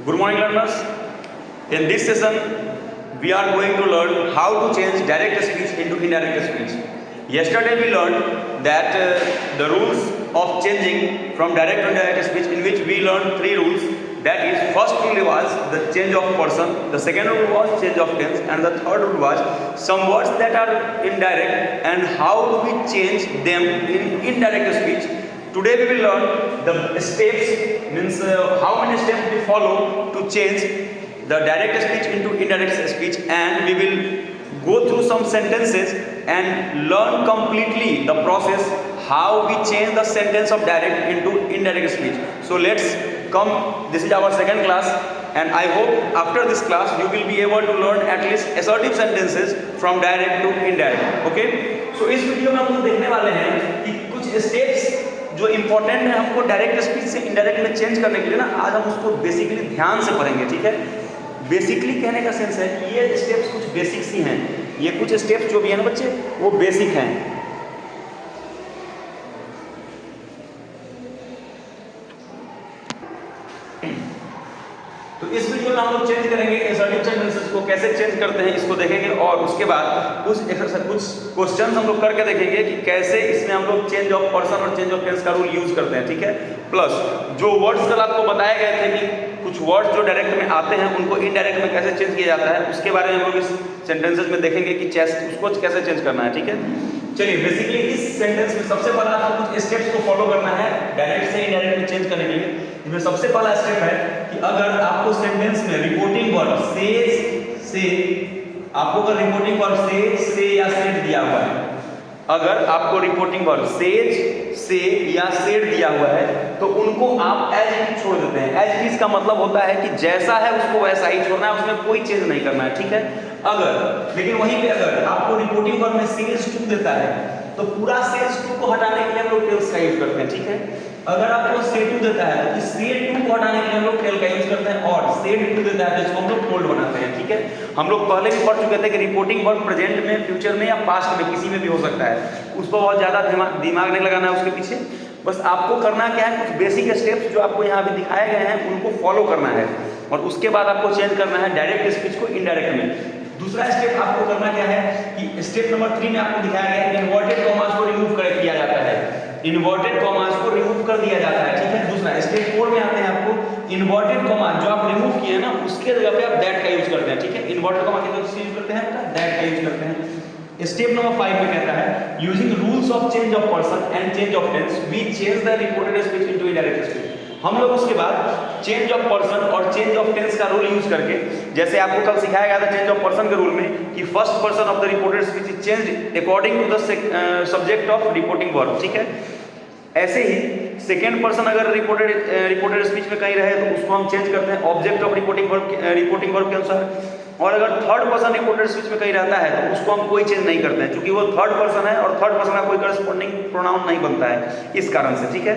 Good morning, learners. In this session, we are going to learn how to change direct speech into indirect speech. Yesterday, we learned that the rules of changing from direct to indirect speech, in which we learned 3 rules. That is, first rule was the change of person, the second rule was change of tense, and the third rule was some words that are indirect and how do we change them in indirect speech. Today we will learn the steps, means how many steps we follow to change the direct speech into indirect speech, and we will go through some sentences and learn completely the process how we change the sentence of direct into indirect speech. So let's come, this is our second class, and I hope after this class you will be able to learn at least assertive sentences from direct to indirect. Okay, so इस video में हम लोग देखने वाले हैं कि कुछ steps जो इंपॉर्टेंट है हमको डायरेक्ट स्पीच से इनडायरेक्ट में चेंज करने के लिए ना, आज हम उसको बेसिकली ध्यान से पढ़ेंगे. ठीक है, बेसिकली कहने का सेंस है कि ये स्टेप्स कुछ बेसिक्स ही हैं. ये कुछ स्टेप्स जो भी हैं ना बच्चे, वो बेसिक हैं. तो इस वीडियो में हम लोग चेंज करेंगे असर्टिव सेंटेंसेस को, कैसे चेंज करते हैं इसको देखेंगे, और उसके बाद कुछ क्वेश्चंस हम लोग करके देखेंगे कि कैसे इसमें हम लोग चेंज ऑफ पर्सन और चेंज ऑफ टेंस का रूल यूज करते हैं. ठीक है, प्लस जो वर्ड्स कल आपको बताए गए थे कि कुछ वर्ड्स जो डायरेक्ट में आते हैं उनको इनडायरेक्ट में कैसे चेंज किया जाता है, उसके बारे में हम लोग इस सेंटेंसेस में देखेंगे कि उसको कैसे चेंज करना है. ठीक है, चलिए बेसिकली इस सेंटेंस में सबसे पहला आपको कुछ स्टेप्स को फॉलो करना है डायरेक्ट से इनडायरेक्ट में चेंज करने के लिए. इसमें सबसे पहला स्टेप है कि अगर आपको सेंटेंस में रिपोर्टिंग वर्ब से आपको अगर रिपोर्टिंग वर्ब से या सेड दिया हुआ है, अगर आपको रिपोर्टिंग वर्ब से या सेड दिया हुआ है तो उनको आप एज इट इज छोड़ देते हैं. एज इट इज का मतलब होता है कि जैसा है उसको वैसा ही छोड़ना है, उसमें कोई चेंज नहीं करना है. ठीक है, लेकिन वहीं पे अगर आपको रिपोर्टिंग वर्ब में सेज टू देता है तो पूरा सेज टू को हटाने के लिए हम लोग टेल्स का यूज करते हैं. ठीक है, अगर आपको से टू देता है तो इस से टू को हटाने के लिए हम लोग टेल का यूज करते हैं, और से टू देता है तो इसको हम लोग फोल्ड बनाते हैं. ठीक है, हम लोग पहले भी पढ़ चुके थे कि रिपोर्टिंग वर्ब प्रेजेंट में, फ्यूचर में या पास्ट में किसी में भी हो सकता है. उसको बहुत ज़्यादा दिमाग नहीं लगाना है उसके पीछे. बस आपको करना क्या है, कुछ बेसिक स्टेप्स जो आपको यहाँ पे दिखाए गए हैं उनको फॉलो करना है, और उसके बाद आपको चेंज करना है डायरेक्ट स्पीच को इनडायरेक्ट में. दूसरा स्टेप आपको करना क्या है कि स्टेप नंबर 3 में आपको दिखाया गया है इन्वर्टेड कॉमास को रिमूव किया जाता है. इन्वर्टेड कॉमास को रिमूव कर दिया जाता है. ठीक है, दूसरा स्टेप 4 में आते हैं आपको इन्वर्टेड कॉमा जो आप रिमूव किए हैं ना, उसके जगह पे आप दैट का यूज करते हैं. ठीक है, इन्वर्टेड कॉमा की जगह यूज करते हैं दैट का यूज करते हैं. स्टेप नंबर 5 में कहता है using rules of change of person and change of tense we change the reported speech into indirect speech. हम लोग उसके बाद चेंज ऑफ पर्सन और चेंज ऑफ टेंस का रूल यूज करके, जैसे आपको कल सिखाया गया था चेंज ऑफ पर्सन के रूल में कि first person of the reported speech is changed according to the subject of reporting verb. ठीक है, ऐसे ही सेकेंड पर्सन अगर रिपोर्टेड स्पीच में कहीं रहे तो उसको हम चेंज करते हैं ऑब्जेक्ट ऑफ रिपोर्टिंग वर्ब के अनुसार. और अगर थर्ड पर्सन रिपोर्टेड स्पीच में कहीं रहता है तो उसको हम कोई चेंज नहीं करते हैं, क्योंकि वो थर्ड पर्सन है और थर्ड पर्सन का कोई करस्पॉन्डिंग प्रोनाउन नहीं बनता है इस कारण से. ठीक है,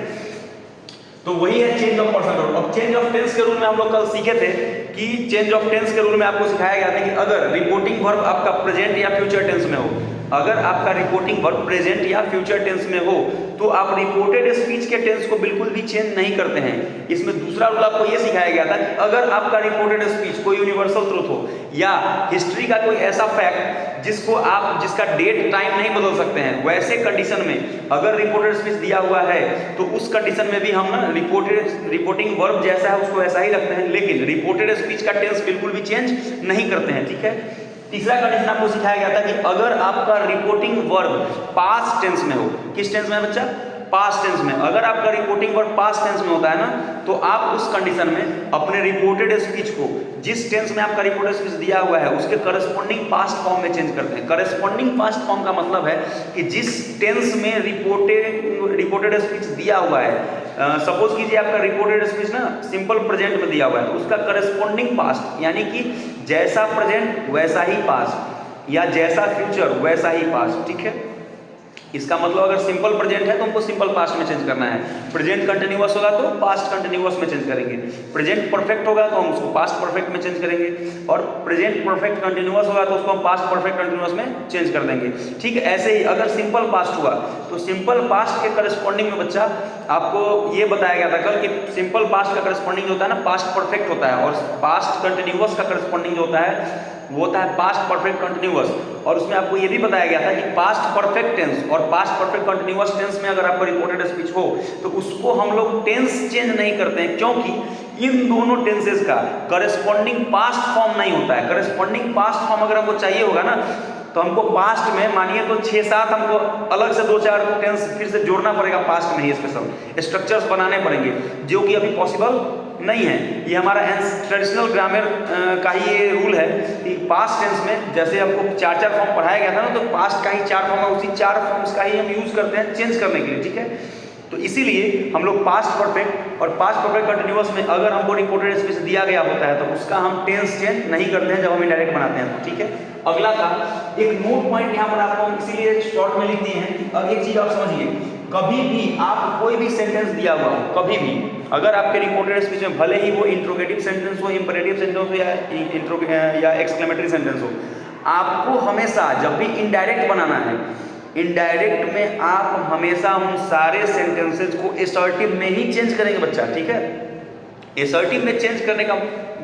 तो वही है चेंज ऑफ पर्सन रूल. अब चेंज ऑफ टेंस के रूल में हम लोग कल सीखे थे कि चेंज ऑफ टेंस के रूल में आपको सिखाया गया था कि अगर रिपोर्टिंग वर्ब आपका प्रेजेंट या फ्यूचर टेंस में हो, अगर आपका रिपोर्टिंग वर्ब प्रेजेंट या फ्यूचर टेंस में हो तो आप रिपोर्टेड स्पीच के टेंस को बिल्कुल भी चेंज नहीं करते हैं. इसमें दूसरा रूल आपको ये सिखाया गया था कि अगर आपका रिपोर्टेड स्पीच कोई यूनिवर्सल ट्रूथ हो या हिस्ट्री का कोई ऐसा फैक्ट जिसका डेट टाइम नहीं बदल सकते हैं, वैसे कंडीशन में अगर रिपोर्टेड स्पीच दिया हुआ है तो उस कंडीशन में भी हम ना रिपोर्टिंग वर्ब जैसा है उसको ऐसा ही रखते हैं, लेकिन रिपोर्टेड स्पीच का टेंस बिल्कुल भी चेंज नहीं करते हैं. ठीक है, तीसरा कंडीशन आपको सिखाया गया था कि अगर आपका रिपोर्टिंग वर्ब पास्ट टेंस में हो. किस टेंस में है बच्चा? पास्ट टेंस में. अगर आपका रिपोर्टिंग वर्ब पास्ट टेंस में होता है ना, तो आप उस कंडीशन में अपने रिपोर्टेड स्पीच को जिस टेंस में आपका रिपोर्टेड स्पीच दिया हुआ है उसके करस्पॉन्डिंग पास्ट फॉर्म में चेंज करते हैं. करस्पॉन्डिंग पास्ट फॉर्म का मतलब है कि जिस टेंस में रिपोर्टेड स्पीच दिया हुआ है, सपोज कीजिए आपका रिपोर्टेड स्पीच ना सिंपल प्रेजेंट में दिया हुआ है, तो उसका करस्पॉन्डिंग पास्ट यानी कि जैसा प्रेजेंट वैसा ही पास्ट या जैसा फ्यूचर वैसा ही पास्ट. ठीक है, इसका मतलब अगर सिंपल प्रेजेंट है तो हमको सिंपल पास्ट में चेंज करना है, प्रेजेंट कंटिन्यूअस होगा तो पास्ट कंटिन्यूअस में चेंज करेंगे, प्रेजेंट परफेक्ट होगा तो हम उसको पास्ट परफेक्ट में चेंज करेंगे, और प्रेजेंट परफेक्ट कंटिन्यूअस होगा तो उसको हम पास्ट परफेक्ट कंटिन्यूअस में चेंज कर देंगे। ठीक है, ऐसे ही अगर सिंपल पास्ट हुआ तो सिंपल पास्ट के करस्पॉन्डिंग में बच्चा आपको ये बताया गया था कल कि सिंपल पास्ट का करस्पॉन्डिंग जो होता है ना पास्ट परफेक्ट होता है, और पास्ट कंटिन्यूअस का करस्पॉन्डिंग जो होता है वो होता है पास्ट परफेक्ट कंटिन्यूअस। और उसमें आपको ये भी बताया गया था कि पास्ट परफेक्ट टेंस और पास्ट परफेक्ट कंटिन्यूअस टेंस में अगर आपका रिपोर्टेड स्पीच हो तो उसको हम लोग टेंस चेंज नहीं करते हैं, क्योंकि इन दोनों टेंसेस का करस्पॉन्डिंग पास्ट फॉर्म नहीं होता है। करस्पॉन्डिंग पास्ट फॉर्म अगर हमको चाहिए होगा ना तो हमको पास्ट में मानिए तो 6-7 हमको अलग से 2-4 टेंस फिर से जोड़ना पड़ेगा, पास्ट में ही स्पेशल स्ट्रक्चर्स बनाने पड़ेंगे, जो कि अभी पॉसिबल नहीं है। ये हमारा ट्रेडिशनल ग्रामर का ही ये रूल है कि पास्ट टेंस में जैसे हमको 4-4 फॉर्म पढ़ाया गया था ना, तो पास्ट का ही 4 फॉर्म है, उसी 4 फॉर्म्स का ही हम यूज करते हैं चेंज करने के लिए। ठीक है, तो इसीलिए हम लोग पास्ट परफेक्ट और पास्ट परफेक्ट कंटिन्यूअस में अगर हमको रिपोर्टेड स्पीच दिया गया होता है तो उसका हम टेंस चेंज नहीं करते हैं जब हम इनडायरेक्ट बनाते हैं। ठीक है, अगला था एक नोट पॉइंट यहाँ पर आपको हम इसीलिए शॉर्ट में लिख दिए हैं कि अब एक चीज आप समझिए, कभी भी आप कोई भी सेंटेंस दिया हुआ हो, कभी भी अगर आपके रिपोर्टेड स्पीच में भले ही वो इंट्रोगेटिव सेंटेंस हो, इंपरेटिव सेंटेंस हो या एक्सक्लेमेटरी सेंटेंस हो, आपको हमेशा जब भी इनडायरेक्ट बनाना है, इनडायरेक्ट में आप हमेशा उन सारे सेंटेंसेस को असर्टिव में ही चेंज करेंगे बच्चा। ठीक है, असर्टिव में चेंज करने का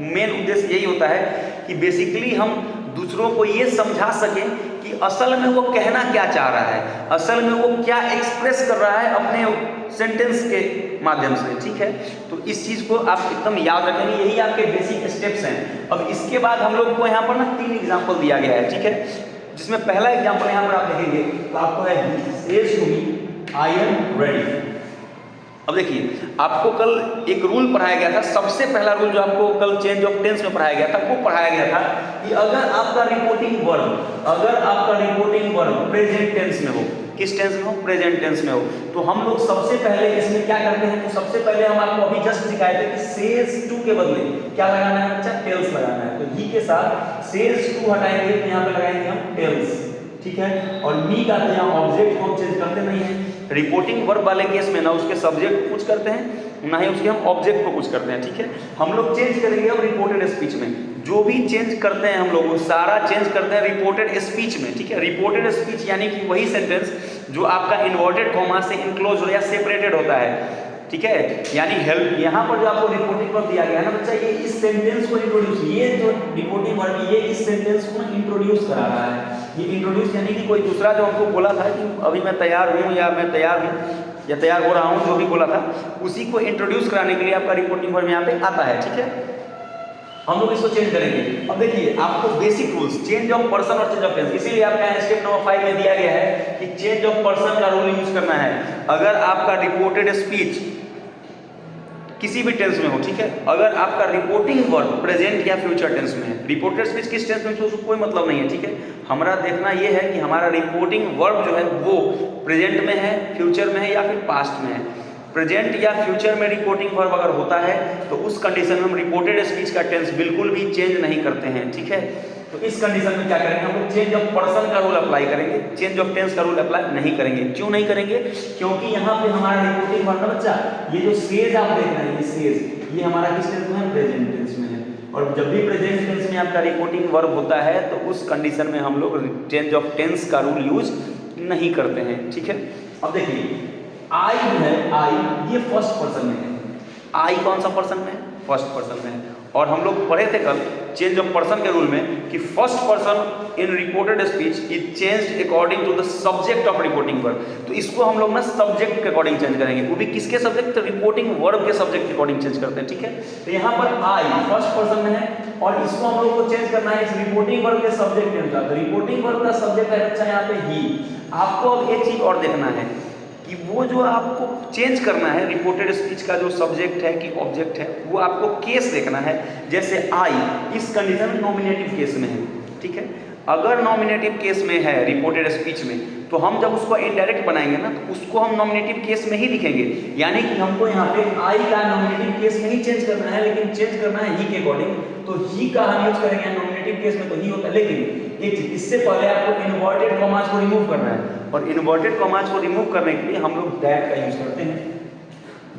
मेन उद्देश्य यही होता है कि बेसिकली हम दूसरों को ये समझा सकें कि असल में वो कहना क्या चाह रहा है, असल में वो क्या एक्सप्रेस कर रहा है अपने सेंटेंस के माध्यम से। ठीक है, तो इस चीज को आप एकदम याद रखेंगे, यही आपके बेसिक स्टेप्स हैं। अब इसके बाद हम लोग को यहाँ पर ना 3 एग्जाम्पल दिया गया है। ठीक है, जिसमें पहला एग्जाम्पल यहाँ पर आप देखेंगे तो आपको है says to me I am ready. अब देखिए, आपको कल एक रूल पढ़ाया गया था, सबसे पहला रूल जो आपको कल चेंज ऑफ टेंस में पढ़ाया गया था वो पढ़ाया गया था कि अगर आपका रिपोर्टिंग वर्ब प्रेजेंट टेंस में हो, किस टेंस में हो, प्रेजेंट टेंस में हो, तो हम लोग सबसे पहले इसमें क्या करते हैं, तो सबसे पहले हम आपको अभी जस्ट सिखाए थे कि सेज टू के बदले क्या लगाना है बच्चा, टेल्स लगाना है। तो ही के साथ सेज टू हटाएंगे तो यहाँ पे लगाएंगे हम टेल्स। ठीक है, और मी का तो यहाँ ऑब्जेक्ट हम चेंज करते नहीं है। रिपोर्टिंग वर्ब वाले केस में ना उसके सब्जेक्ट को कुछ करते हैं ना ही उसके हम ऑब्जेक्ट को कुछ करते हैं। ठीक है, हम लोग चेंज करेंगे अब रिपोर्टेड स्पीच में, जो भी चेंज करते हैं हम लोग वो सारा चेंज करते हैं रिपोर्टेड स्पीच में। ठीक है, रिपोर्टेड स्पीच यानी कि वही सेंटेंस जो आपका इन्वर्टेड कॉमा से इनक्लोज हो या सेपरेटेड होता है। ठीक है, यानी हेल्प यहाँ पर जो आपको रिपोर्टिंग वर्ब दिया गया है ना बच्चा, ये इस सेंटेंस को इंट्रोड्यूस, ये जो रिपोर्टिंग वर्ब ये इस सेंटेंस को इंट्रोड्यूस करा रहा है। ये इंट्रोड्यूस यानी कि कोई दूसरा जो हमको बोला था कि अभी मैं तैयार हूँ या मैं तैयार हूँ या तैयार हो रहा हूँ, जो भी बोला था उसी को इंट्रोड्यूस कराने के लिए आपका रिपोर्टिंग वर्ब यहाँ पे आता है। ठीक है, हम लोग इसको चेंज करेंगे। अब देखिए, आपको basic rules change of person और चेंज ऑफ टेंस, इसीलिए आपका स्टेप नंबर 5 में दिया गया है कि चेंज ऑफ पर्सन का रूल यूज करना है अगर आपका रिपोर्टेड स्पीच किसी भी टेंस में हो। ठीक है, अगर आपका रिपोर्टिंग वर्ब प्रेजेंट या फ्यूचर टेंस में है, रिपोर्टेड स्पीच किस टेंस में उसको कोई मतलब नहीं है। ठीक है, हमारा देखना ये है कि हमारा रिपोर्टिंग वर्ब जो है वो प्रेजेंट में है, फ्यूचर में है या फिर पास्ट में है। प्रेजेंट या फ्यूचर में रिपोर्टिंग वर्ब अगर होता है तो उस कंडीशन में हम रिपोर्टेड स्पीच का टेंस बिल्कुल भी चेंज नहीं करते हैं। ठीक है, तो इस कंडीशन में क्या करेंगे, हम लोग चेंज ऑफ पर्सन का रूल अप्लाई करेंगे, चेंज ऑफ टेंस का रूल अप्लाई नहीं करेंगे। क्यों नहीं करेंगे, क्योंकि यहाँ पे हमारा रिपोर्टिंग वर्ब ना बच्चा, ये जो सेज आप देख रहे हैं, ये सेज ये हमारा किस टेंस में है, प्रेजेंट टेंस में है। और जब भी प्रेजेंट टेंस में आपका रिपोर्टिंग वर्ब होता है तो उस कंडीशन में हम लोग चेंज ऑफ टेंस का रूल यूज नहीं करते हैं। ठीक है, अब देखिए आई जो है, आई ये फर्स्ट पर्सन में है, आई कौन सा पर्सन में है, फर्स्ट पर्सन में है। और हम लोग पढ़े थे कल चेंज ऑफ पर्सन के रूल में कि first person in reported speech is changed according to the subject of reporting verb. तो इसको हम लोग ना सब्जेक्ट के अकॉर्डिंग चेंज करेंगे, वो भी किसके सब्जेक्ट, तो रिपोर्टिंग वर्ब के सब्जेक्ट के अकॉर्डिंग चेंज करते हैं। ठीक है, तो यहाँ पर आई फर्स्ट पर्सन में है और इसको हम लोग को चेंज करना है इस रिपोर्टिंग वर्ब के सब्जेक्ट के अनुसार। तो रिपोर्टिंग वर्ब का सब्जेक्ट है बच्चा यहाँ पे ही। आपको अब एक चीज और देखना है कि वो जो आपको चेंज करना है रिपोर्टेड स्पीच का जो सब्जेक्ट है कि ऑब्जेक्ट है, वो आपको केस देखना है। जैसे आई इस कंडीशन में नॉमिनेटिव केस में है। ठीक है, अगर नॉमिनेटिव केस में है रिपोर्टेड स्पीच में तो हम जब उसको इनडायरेक्ट बनाएंगे ना तो उसको हम नॉमिनेटिव केस में ही लिखेंगे। यानी कि हमको यहाँ पे आई का नॉमिनेटिव केस में ही चेंज करना है, लेकिन चेंज करना है ही के अकॉर्डिंग। तो ही का हम यूज करेंगे नॉमिनेटिव केस में, तो ही होता है। लेकिन एक चीज, इससे पहले आपको इन्वर्टेड कॉमास को रिमूव करना है। और इन्वर्टेड कॉमास को रिमूव करने के लिए हम लोग दैट का यूज करते हैं।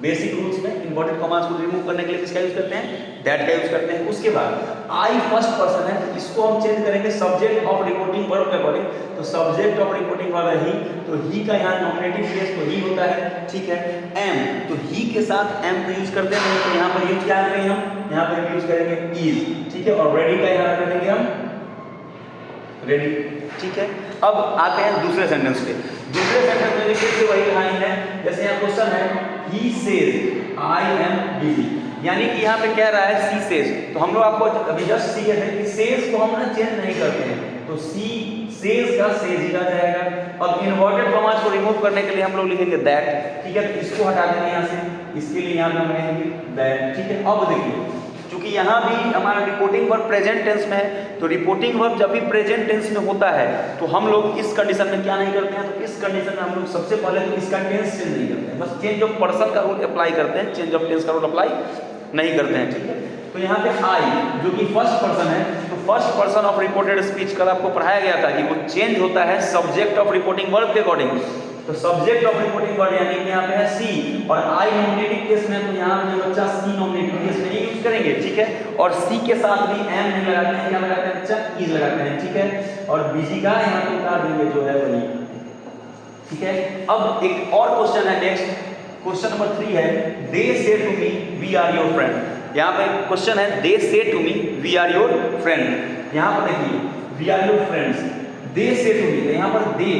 बेसिक रूल्स में इन्वर्टेड कॉमास को रिमूव करने के लिए किसका यूज करते हैं? दैट का यूज करते हैं। उसके बाद आई फर्स्ट पर्सन है, इसको हम चेंज करेंगे सब्जेक्ट ऑफ रिपोर्टिंग वर्ब के अकॉर्डिंग। तो सब्जेक्ट ऑफ रिपोर्टिंग वर्ब है ही, तो ही का यहाँ नॉमिनेटिव केस तो ही होता है, ठीक है। एम, तो ही के साथ एम को यूज करते हैं, तो यहाँ पर यूज क्या करेंगे हम? यहाँ पर यूज करेंगे इज, ठीक है। और रेडी का यहाँ रख देंगे हम रेडी, ठीक है। अब आते हैं दूसरे सेंटेंस पे। दूसरे सेंटेंस में फिर से वही कहानी है, जैसे यहाँ क्वेश्चन है he says I am busy, यानी कि यहाँ पे कह रहा है she says, तो हम लोग आपको अभी जस्ट सीखे थे कि says को हम ना चेंज नहीं करते हैं, तो she says का says ही रह जाएगा। अब इन्वर्टेड कॉमास को रिमूव करने के लिए हम लोग लिखेंगे that, ठीक है। तो इसको हटा देंगे यहाँ से, इसके लिए यहाँ पे हम लिखेंगे that, ठीक है। अब देखिए क्योंकि यहाँ भी हमारा रिपोर्टिंग वर्ब प्रेजेंट टेंस में है, तो रिपोर्टिंग वर्ब जब भी प्रेजेंट टेंस में होता है तो हम लोग इस कंडीशन में क्या नहीं करते हैं? तो इस कंडीशन में हम लोग सबसे पहले तो इसका टेंस चेंज नहीं करते हैं, बस चेंज ऑफ पर्सन का रूल अप्लाई करते हैं, चेंज ऑफ टेंस का रूल अप्लाई नहीं करते हैं, ठीक है। तो यहाँ पे आई जो कि फर्स्ट पर्सन है, तो first person of reported speech कल आपको पढ़ाया गया था कि वो चेंज होता है सब्जेक्ट ऑफ रिपोर्टिंग वर्ब के अकॉर्डिंग। तो सब्जेक्ट ऑफ रिपोर्टिंग वर्ब यानी कि यहाँ पे है सी, और आई नॉमिनेटिव केस में तो यहाँ पे बच्चा सी नॉमिनेटिव केस में ही यूज करेंगे, ठीक है। और सी के साथ भी एम नहीं लगाते हैं, क्या लगाते हैं बच्चा? इज लगाते हैं, ठीक है। और बीजी का यहाँ पे उतार देंगे जो है वही, ठीक है। अब एक और क्वेश्चन है, नेक्स्ट क्वेश्चन नंबर 3 है, they say to me we are your friend. यहाँ पे क्वेश्चन है they say to me we are your friend. यहाँ पर देखिए we are your friends, they say to मी, यहाँ पर दे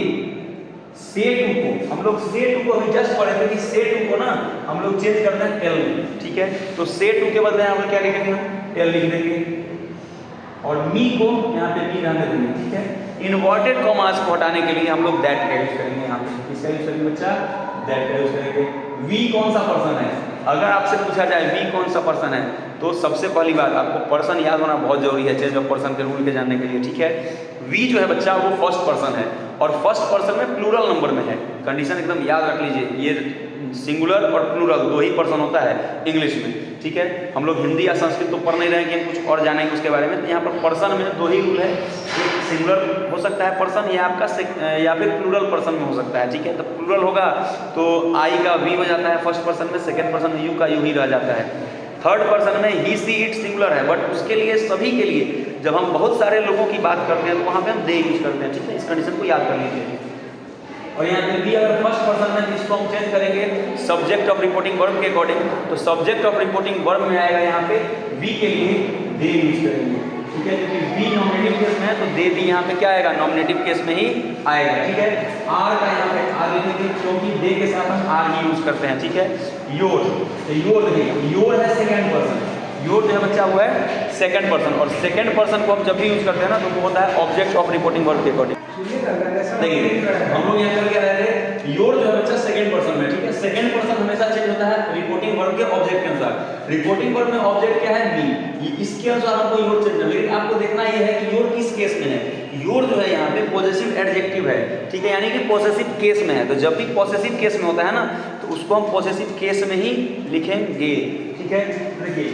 से टू को हम लोग से टू को अभी जस्ट पढ़े थे कि से टू को ना हम लोग चेंज करते हैं टेल में, ठीक है। तो से टू के बदले यहाँ पर क्या लिखेंगे? टेल लिख देंगे, और मी को यहाँ पे मी रहने देंगे, ठीक है। इन्वर्टेड कॉमास को हटाने के लिए हम लोग दैट का यूज करेंगे, यहाँ पे किसका यूज करेंगे बच्चा? दैट का यूज करेंगे। वी कौन सा पर्सन है? अगर आपसे पूछा जाए वी कौन सा पर्सन है, तो सबसे पहली बात आपको पर्सन याद होना बहुत जरूरी है चेंज ऑफ पर्सन के रूल के जानने के लिए, ठीक है। वी जो है बच्चा वो फर्स्ट पर्सन है, और फर्स्ट पर्सन में प्लूरल नंबर में है। कंडीशन एकदम याद रख लीजिए, ये सिंगुलर और प्लूरल दो ही पर्सन होता है इंग्लिश में, ठीक है। हम लोग हिंदी या संस्कृत तो पढ़ नहीं रहे हैं, कुछ और जानेंगे उसके बारे में। तो यहाँ पर पर्सन में दो ही रूल है, एक सिंगुलर हो सकता है पर्सन या आपका या फिर प्लूरल पर्सन में हो सकता है, ठीक है। तो प्लूरल होगा तो आई का वी हो जाता है फर्स्ट पर्सन में, सेकेंड पर्सन में यू का यू ही रह जाता है। थर्ड पर्सन में ही सी इट सिंगुलर है, बट उसके लिए सभी के लिए जब हम बहुत सारे लोगों की बात करते हैं तो वहाँ पे हम दे यूज करते हैं, ठीक है। इस कंडीशन को याद कर लीजिए। और यहाँ पे भी अगर फर्स्ट पर्सन में इसको हम चेंज करेंगे सब्जेक्ट ऑफ रिपोर्टिंग वर्ब के अकॉर्डिंग, तो सब्जेक्ट ऑफ रिपोर्टिंग वर्ब में आएगा यहाँ पे वी के लिए दे यूज करेंगे, ठीक है। क्योंकि वी नॉमिनेटिव केस में है तो दे भी यहाँ पे क्या आएगा? नॉमिनेटिव केस में ही आएगा, ठीक है। आर का यहाँ पे आर लिखेंगे क्योंकि दे के साथ हम आर ही यूज करते हैं, ठीक है। योर, तो योर देखिए योर है सेकेंड पर्सन, योर जो है बच्चा हुआ है सेकंड पर्सन, और सेकंड पर्सन को हम जब भी यूज करते हैं ना तो वो होता है ऑब्जेक्ट ऑफ रिपोर्टिंग वर्ब के अकॉर्डिंग। देखिए हम लोग यहाँ कर क्या रहे थे, योर जो है बच्चा सेकंड पर्सन में, ठीक है। सेकंड पर्सन हमेशा चेंज होता है रिपोर्टिंग वर्ब के ऑब्जेक्ट के अनुसार। रिपोर्टिंग वर्ब में ऑब्जेक्ट क्या है? मी, इसके अनुसार हमको योर चेंज, लेकिन आपको देखना यह है कि योर किस केस में है। योर जो है यहाँ पे पॉसेसिव एडजेक्टिव है, ठीक है, यानी कि पॉसेसिव केस में है। तो जब भी पॉसेसिव केस में होता है ना तो उसको हम पॉसेसिव केस में ही लिखेंगे, ठीक है। देखिए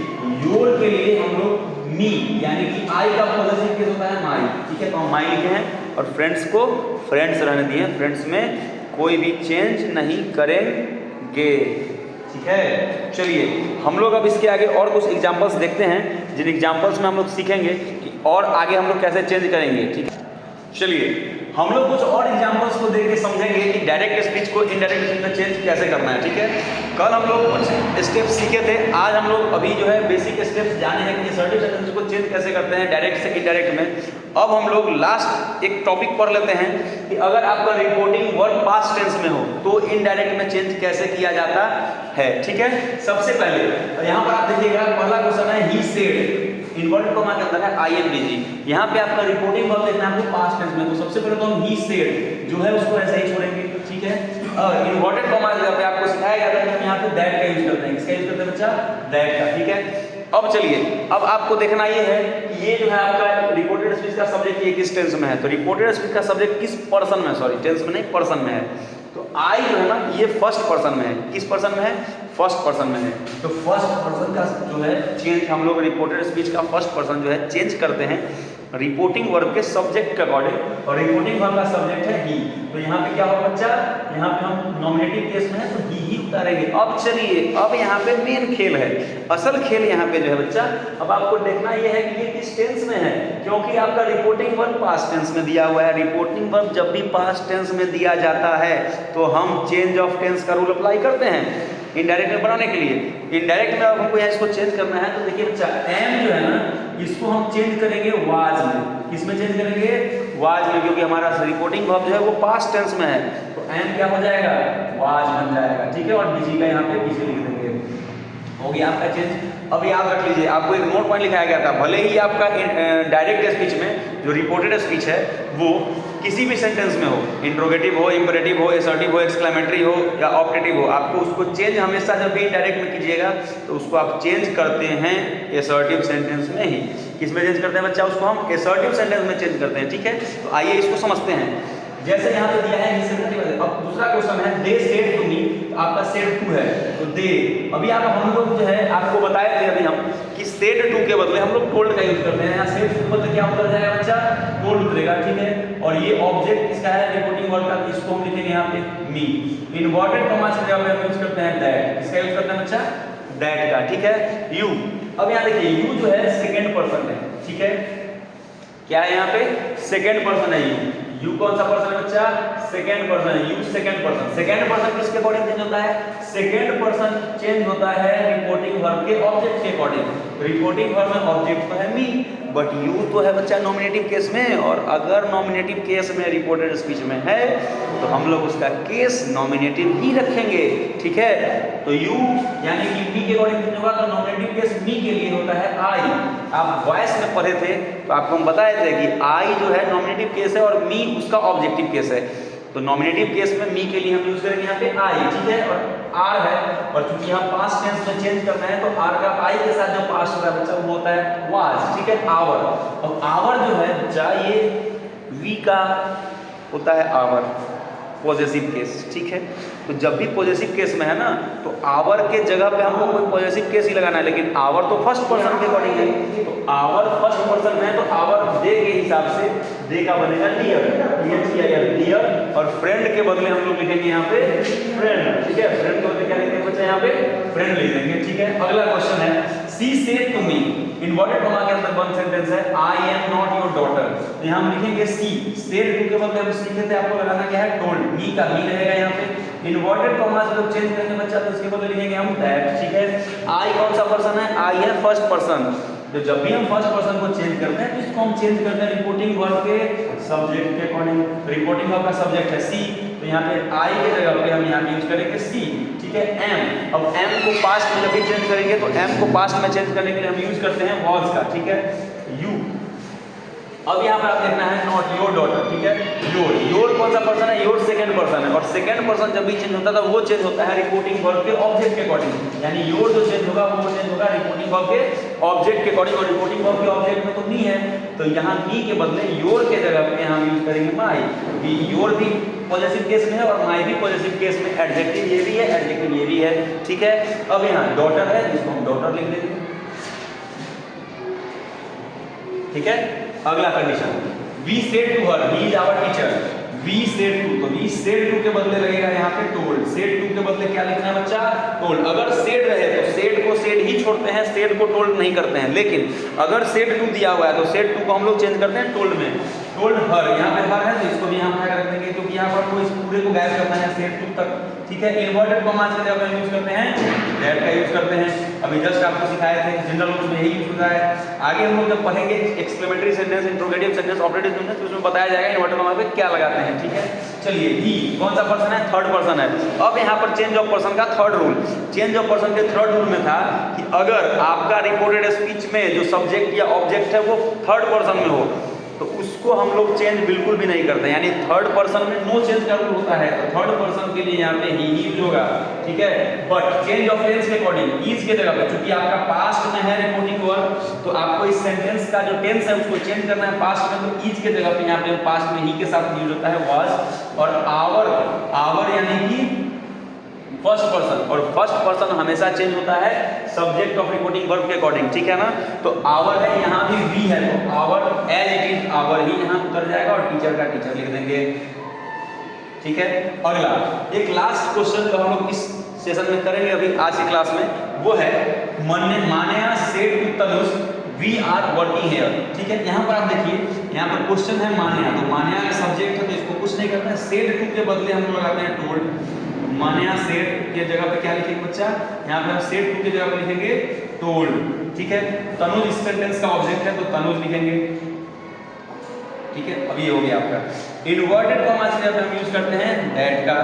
योर के लिए हम लोग मी यानी कि आई का पॉसेसिव केस होता है माई, ठीक है। तो हम माई लिखे हैं, और फ्रेंड्स को फ्रेंड्स रहने दिए, फ्रेंड्स में कोई भी चेंज नहीं करेंगे, ठीक है। चलिए हम लोग अब इसके आगे और कुछ एग्जांपल्स देखते हैं, जिन एग्जांपल्स में हम लोग सीखेंगे कि और आगे हम लोग कैसे चेंज करेंगे, ठीक है। चलिए हम लोग कुछ और एग्जांपल्स को देख के समझेंगे कि डायरेक्ट स्पीच को इनडायरेक्ट स्पीच में चेंज कैसे करना है, ठीक है। कल हम लोग कुछ स्टेप्स सीखे थे, आज हम लोग अभी जो है बेसिक स्टेप्स जाने हैं कि असर्टिव सेंटेंस को चेंज कैसे करते हैं डायरेक्ट से इनडायरेक्ट में। अब हम लोग लास्ट एक टॉपिक पढ़ लेते हैं कि अगर आपका रिपोर्टिंग वर्ब पास्ट टेंस में हो तो इनडायरेक्ट में चेंज कैसे किया जाता है, ठीक है। सबसे पहले यहाँ पर आप देखिएगा पहला क्वेश्चन है ही सेड, इन्वर्टेड कॉमा के अंदर है आईएनजी। यहाँ पे आपका रिपोर्टिंग वर्ब देखना है आपको पास्ट टेंस में, तो सबसे पहले तो हम ही सेड जो है उसको ऐसे ही छोड़ेंगे, ठीक है। इन्वर्टेड कॉमा जगह पे आपको सिखाया गया था कि यहाँ पे दैट का यूज करते हैं, किसका यूज करते हैं बच्चा? दैट का, ठीक है। अब चलिए अब आपको देखना ये है कि ये जो है आपका रिपोर्टेड स्पीच का सब्जेक्ट ये किस टेंस में है, तो रिपोर्टेड स्पीच का सब्जेक्ट किस पर्सन में, सॉरी टेंस में नहीं पर्सन में है। तो आई जो है ना ये फर्स्ट पर्सन में है, किस पर्सन में है? फर्स्ट पर्सन में है। तो फर्स्ट पर्सन का जो है चेंज हम लोग रिपोर्टेड स्पीच का फर्स्ट पर्सन जो है चेंज करते हैं रिपोर्टिंग वर्ब के सब्जेक्ट के अकॉर्डिंग, और रिपोर्टिंग वर्ब का सब्जेक्ट है ही। तो यहाँ पे क्या होगा बच्चा, यहाँ पे हम नॉमिनेटिव केस में है तो ही उतारेंगे। अब चलिए, अब यहाँ पे मेन खेल है, असल खेल यहाँ पे जो है बच्चा, अब आपको देखना ये है कि ये किस टेंस में है, क्योंकि आपका रिपोर्टिंग वर्ब पास्ट टेंस में दिया हुआ है। रिपोर्टिंग वर्ब जब भी पास्ट टेंस में दिया जाता है तो हम चेंज ऑफ टेंस का रूल अप्लाई करते हैं इनडायरेक्ट में बनाने के लिए। इनडायरेक्ट में अब हमको यहाँ इसको चेंज करना है, तो देखिए बच्चा एम जो है ना, इसको हम चेंज करेंगे वाज में। किस में चेंज करेंगे? वाज में, क्योंकि हमारा रिपोर्टिंग वर्ब जो है वो पास्ट टेंस में है, तो एम क्या हो जाएगा? वाज बन जाएगा, ठीक है। और बीजी का यहाँ पे पीछे लिख देंगे, हो गया आपका चेंज। अब याद रख लीजिए, आपको एक नोट पॉइंट लिखाया गया था, भले ही आपका डायरेक्ट स्पीच में जो रिपोर्टेड स्पीच है वो किसी भी सेंटेंस में हो, इंट्रोगेटिव हो, इंपरेटिव हो, असर्टिव हो, एक्सक्लेमेटरी हो या ऑप्टेटिव हो, आपको उसको चेंज हमेशा जब भी इनडायरेक्ट में कीजिएगा तो उसको आप चेंज करते हैं असर्टिव सेंटेंस में ही। किस में चेंज करते हैं बच्चा? उसको हम असर्टिव सेंटेंस में चेंज करते हैं, ठीक है। तो आइए इसको समझते हैं। जैसे यहाँ पे दिया है, अब दूसरा क्वेश्चन है दे सेड टू मी, तो आपका सेड टू है तो दे। अभी आप हम लोग जो है आपको बताए थे अभी हम कि सेड टू के बदले हम लोग टोल्ड का यूज करते हैं। यहाँ सेड टू के बदले क्या उतर जाएगा बच्चा? टोल्ड उतरेगा, ठीक है। और ये ऑब्जेक्ट किसका है? रिपोर्टिंग वर्ब का, इसको हम लिखेंगे यहाँ पे मी। इन्वर्टेड कॉमास की जगह पे हम यूज करते हैं दैट। किसका यूज करते हैं बच्चा? दैट का, ठीक है। यू, अब यहाँ देखिए यू जो है सेकेंड पर्सन है, ठीक है। क्या है यहाँ पे? सेकेंड पर्सन है यू। यू कौन सा पर्सन है बच्चा? सेकेंड पर्सन है you, second person. Second person किसके अकॉर्डिंग चेंज होता है? सेकेंड पर्सन चेंज होता है रिपोर्टिंग वर्ब के ऑब्जेक्ट के अकॉर्डिंग। रिपोर्टिंग वर्ब में ऑब्जेक्ट तो है मी, बट यू तो है बच्चा नॉमिनेटिव केस में, और अगर नॉमिनेटिव केस में रिपोर्टेड स्पीच में है तो हम लोग उसका केस नॉमिनेटिव ही रखेंगे, ठीक है। तो यू यानी कि मी के अकॉर्डिंग चेंज होगा, तो नॉमिनेटिव केस मी के लिए होता है आई। आप वॉइस में पढ़े थे तो आपको हम बताए थे कि आई जो है नॉमिनेटिव केस है और मी उसका ऑब्जेक्टिव केस है। तो नॉमिनेटिव केस में मी के लिए हम यूज करेंगे यहाँ पे आई, ठीक है। और आर है, और चूंकि यहाँ पास्ट टेंस में चेंज करना है तो आर का आई के साथ जो पास्ट होता है बच्चा वो होता है वाज, ठीक है। आवर, अब आवर जो है बच्चा ये वी का होता है आवर, पॉजेसिव केस, ठीक है। तो जब भी पॉजेसिव केस में है ना तो आवर के जगह पे हमको कोई पॉजेसिव केस ही लगाना है, लेकिन आवर तो फर्स्ट पर्सन के अकॉर्डिंग है, तो आवर फर्स्ट पर्सन है तो आवर दे के हिसाब से दे का बनेगा डियर, डियर। और फ्रेंड के बदले हम लोग लिखेंगे यहाँ पे फ्रेंड, ठीक है। फ्रेंड के बदले क्या लिखेंगे बच्चा? यहाँ पे फ्रेंड लिख देंगे, ठीक है। अगला क्वेश्चन है she said to me, inverted comma के अंदर वन सेंटेंस है, I am not your daughter. तो यहाँ हम लिखेंगे सी, सेड टू के बदले हम सी लेते हैं, आपको लगाना क्या है? टोल्ड। मी का मी रहेगा यहाँ पे। इन्वर्टेड कॉमा से जब चेंज करेंगे बच्चा तो इसके बदले लिखेंगे हम दैट, ठीक है। आई कौन सा पर्सन है? आई है फर्स्ट पर्सन। तो जब भी हम फर्स्ट पर्सन को चेंज करते हैं तो इसको हम चेंज करते हैं रिपोर्टिंग वर्ब के सब्जेक्ट के अकॉर्डिंग। रिपोर्टिंग वर्ब का सब्जेक्ट है सी, तो यहाँ पे आई के जगह पे हम यहाँ पे यूज करेंगे सी, ठीक है। एम, अब एम को पास्ट में जब भी चेंज करेंगे तो एम को पास्ट में चेंज करने के लिए हम यूज करते हैं वॉज का, ठीक है। यू, अब यहाँ पर आप देखना है नॉट योर डॉटर, ठीक है। योर कौन सा पर्सन है? योर सेकंड पर्सन है, और सेकंड पर्सन जब भी चेंज होता है वो चेंज होता है रिपोर्टिंग वर्ब के ऑब्जेक्ट के अकॉर्डिंग। यानी योर जो चेंज होगा वो चेंज होगा रिपोर्टिंग वर्ब के ऑब्जेक्ट के अकॉर्डिंग, और रिपोर्टिंग वर्ब के ऑब्जेक्ट में तो मी है, तो यहाँ मी के बदले योर के जगह पे हम यूज करेंगे माई, क्योंकि योर भी पॉजेसिव केस में है और माई भी पॉजेसिव केस में। एडजेक्टिव ये भी है, एडजेक्टिव ये भी है, ठीक है। अब यहाँ डॉटर है जिसको हम डॉटर लिख देंगे, ठीक है। अगला condition, we said to her he is our teacher. We said to, तो वी सेड टू के बदले लगेगा यहाँ पे टोल्ड। सेड टू के बदले क्या लिखना है बच्चा? टोल्ड। अगर सेड रहे तो सेड को सेड ही छोड़ते हैं, सेड को टोल्ड नहीं करते हैं, लेकिन अगर सेड टू दिया हुआ है तो सेड टू को हम लोग चेंज करते हैं टोल्ड में। टोल्ड हर, यहाँ पे हर है तो इसको भी हम क्या रख देंगे, क्योंकि यहाँ पर तो इस पूरे को गायब करना है सेड टू तक, ठीक है। इन्वर्टेड कॉमा से जब हम यूज करते हैं दैट का यूज करते हैं, अभी जस्ट आपको सिखाए थे, जनरल रूल्स में यही यूज होता है। आगे हम लोग जब पढ़ेंगे exclamatory sentence, interrogative sentence, operative sentence, उसमें बताया जाएगा इन्वर्टेड कॉमा पे क्या लगाते हैं, ठीक है। चलिए ही कौन सा पर्सन है? थर्ड पर्सन है। अब यहाँ पर चेंज ऑफ पर्सन का third rule, change of person के थर्ड रूल में था कि अगर आपका रिपोर्टेड स्पीच में जो सब्जेक्ट या ऑब्जेक्ट है वो थर्ड पर्सन में हो तो उसको हम लोग चेंज बिल्कुल भी नहीं करते, यानी थर्ड पर्सन में नो चेंज का रूल होता है। तो थर्ड पर्सन के लिए यहाँ पे ही यूज होगा, ठीक है। बट चेंज ऑफ टेंस के अकॉर्डिंग इज के जगह पे, चूंकि आपका पास्ट में है रिपोर्टिंग वर्ब, तो आपको इस सेंटेंस का जो टेंस है उसको चेंज करना है पास्ट में, तो इज के जगह पे यहाँ पे पास्ट में ही के साथ यूज होता है वाज। और आवर, आवर यानी कि फर्स्ट पर्सन, और फर्स्ट पर्सन हमेशा चेंज होता है सब्जेक्ट ऑफ रिपोर्टिंग वर्ब के अकॉर्डिंग, ठीक है ना। तो आवर है, यहाँ भी वी है, तो hour as it is hour ही यहाँ उतर जाएगा और टीचर का टीचर लिख देंगे, ठीक है। अगला एक लास्ट क्वेश्चन जो हम लोग इस सेशन में करेंगे अभी आज की क्लास में, वो है Manya said to Tanuj we are working here, ठीक है। यहाँ पर आप देखिए, यहाँ पर क्वेश्चन है मान्या, तो मान्या का सब्जेक्ट है तो इसको कुछ नहीं करना है, सेड टू के बदले हम लोग लगाते हैं टोल्ड। मान्या सेड के जगह पे क्या लिखेंगे बच्चा, यहाँ पे हम सेड टू की जगह पे लिखेंगे टोल्ड, ठीक है। तनुज इस सेंटेंस का ऑब्जेक्ट है तो तनुज लिखेंगे, ठीक है। अभी हो गया आपका इन्वर्टेड कॉमा से हम यूज करते हैं दैट का,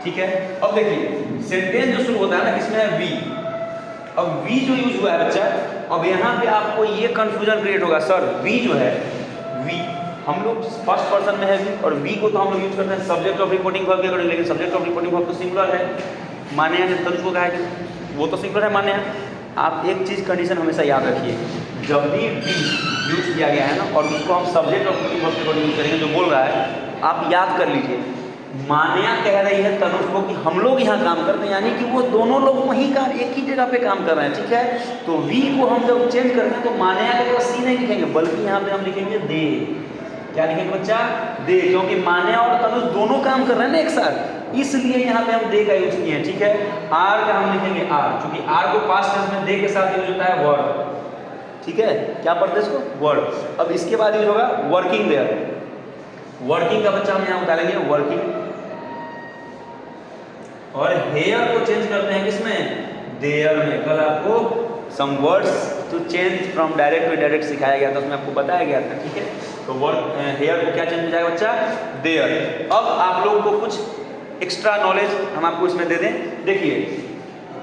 ठीक है। अब देखिए सेंटेंस जो शुरू होता है ना किसमें है वी, अब वी जो यूज हुआ है बच्चा, अब यहाँ पे आपको ये कंफ्यूजन क्रिएट होगा, सर वी जो है वी हम लोग फर्स्ट पर्सन में है वी, और वी को तो हम लोग यूज करते हैं सब्जेक्ट ऑफ रिपोर्टिंग वर्ब के अकॉर्डिंग, लेकिन सब्जेक्ट ऑफ रिपोर्टिंग वर्ब तो सिंगुलर है, मान्या ने तनुज को कहा है कि वो तो सिंगुलर है मान्या। आप एक चीज़ कंडीशन हमेशा याद रखिए, जब भी वी यूज किया गया है ना और उसको हम सब्जेक्ट ऑफ रिपोर्टिंग वर्ब के अकॉर्डिंग यूज करेंगे, जो बोल रहा है आप याद कर लीजिए, मान्या कह रही है तनुज को कि हम लोग यहाँ काम करते हैं, यानी कि वो दोनों लोग वहीं का एक ही जगह पे काम कर रहे हैं, ठीक है। तो वी को हम जब चेंज करते हैं तो मान्या के पास सी नहीं लिखेंगे, बल्कि यहाँ पे हम लिखेंगे दे। क्या लिखेंगे बच्चा, दे, क्योंकि मान्या और तनुज दोनों काम कर रहे हैं ना एक साथ, इसलिए यहाँ पे हम दे का यूज किए हैं, ठीक है। आर का हम लिखेंगे आर, क्योंकि आर को पास्ट टेंस में दे के साथ यूज होता है वर्ड, ठीक है। क्या पढ़ते हैं इसको, वर्ड। अब इसके बाद यूज होगा वर्किंग देयर, वर्किंग का बच्चा हम यहाँ उतारेंगे वर्किंग, और हेयर को चेंज करते हैं किसमें, देयर में। कल आपको some words to change from direct to indirect सिखाया गया था, उसमें आपको बताया गया था, ठीक है। तो वर्क हेयर को क्या चेंज हो जाएगा बच्चा, देयर। अब आप लोगों को कुछ एक्स्ट्रा नॉलेज हम आपको इसमें दे दें। देखिए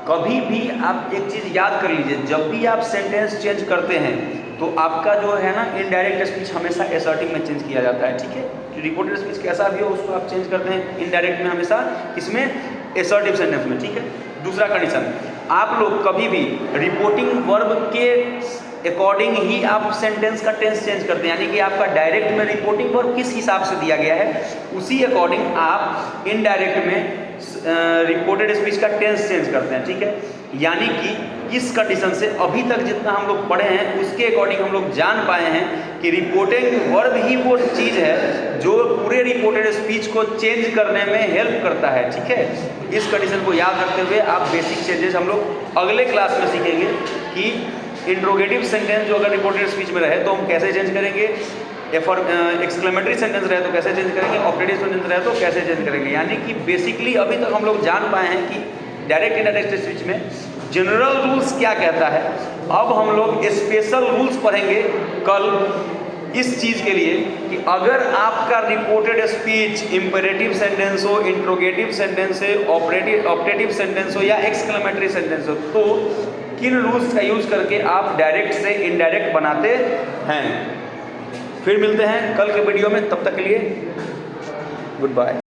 कभी भी आप एक चीज़ याद कर लीजिए, जब भी आप सेंटेंस चेंज करते हैं तो आपका जो है ना इनडायरेक्ट स्पीच हमेशा एसर्टिव में चेंज किया जाता है, ठीक है। रिपोर्टेड स्पीच कैसा भी हो उसको आप चेंज करते हैं इनडायरेक्ट में, हमेशा इसमें एसर्टिव सेंटेंस में, ठीक है। दूसरा कंडीशन, आप लोग कभी भी रिपोर्टिंग वर्ब के अकॉर्डिंग ही आप सेंटेंस का टेंस चेंज करते हैं, यानी कि आपका डायरेक्ट में रिपोर्टिंग वर्ब किस हिसाब से दिया गया है उसी अकॉर्डिंग आप इनडायरेक्ट में रिपोर्टेड स्पीच का टेंस चेंज करते हैं, ठीक है। यानी कि इस कंडीशन से अभी तक जितना हम लोग पढ़े हैं उसके अकॉर्डिंग हम लोग जान पाए हैं कि रिपोर्टिंग वर्ब ही वो चीज़ है जो पूरे रिपोर्टेड स्पीच को चेंज करने में हेल्प करता है, ठीक है। इस कंडीशन को याद रखते हुए आप बेसिक चेंजेस हम लोग अगले क्लास में सीखेंगे कि इंट्रोगेटिव सेंटेंस जो अगर रिपोर्टेड स्पीच में रहे तो हम कैसे चेंज करेंगे, एक्सक्लेमेटरी सेंटेंस रहे तो कैसे चेंज करेंगे, ऑपरेटिव सेंटेंस रहे तो कैसे चेंज करेंगे। यानी कि बेसिकली अभी तक हम लोग जान पाए हैं कि डायरेक्ट इनडायरेक्ट स्पीच में जनरल रूल्स क्या कहता है। अब हम लोग स्पेशल रूल्स पढ़ेंगे कल इस चीज़ के लिए कि अगर आपका रिपोर्टेड स्पीच इंपेरेटिव सेंटेंस हो, इंट्रोगेटिव सेंटेंस है, ऑपरेटिव सेंटेंस हो या एक्सक्लेमेटरी सेंटेंस हो, तो किन रूल्स का यूज करके आप डायरेक्ट से इनडायरेक्ट बनाते हैं। फिर मिलते हैं कल के वीडियो में, तब तक के लिए गुड बाय।